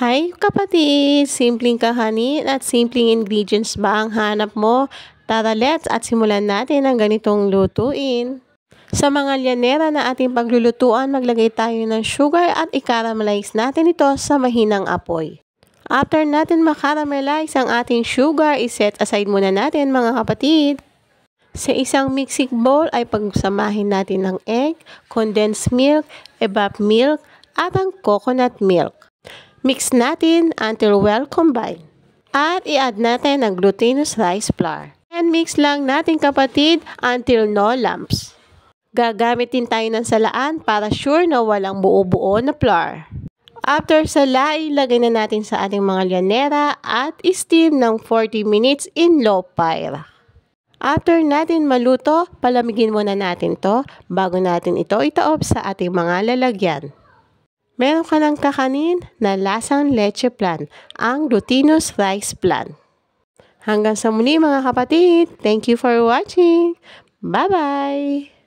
Hi kapatid! Simpleng kahanin at simpleng ingredients ba ang hanap mo? Tara let's at simulan natin ang ganitong lutuin. Sa mga lyanera na ating paglulutuan, maglagay tayo ng sugar at i-caramelize natin ito sa mahinang apoy. After natin makaramelize ang ating sugar, iset aside muna natin mga kapatid. Sa isang mixing bowl ay pagsamahin natin ng egg, condensed milk, evap milk, at ang coconut milk. Mix natin until well combined. At i-add natin ang glutinous rice flour. And mix lang natin kapatid until no lumps. Gagamitin tayo ng salaan para sure na walang buo-buo na flour. After sala, ilagay na natin sa ating mga lyanera at steam ng 40 minutes in low fire. After natin maluto, palamigin muna natin to bago natin ito itaob sa ating mga lalagyan. Meron ka ng kakanin na lasang leche flan, ang glutinous rice flan. Hanggang sa muli mga kapatid, thank you for watching. Bye-bye!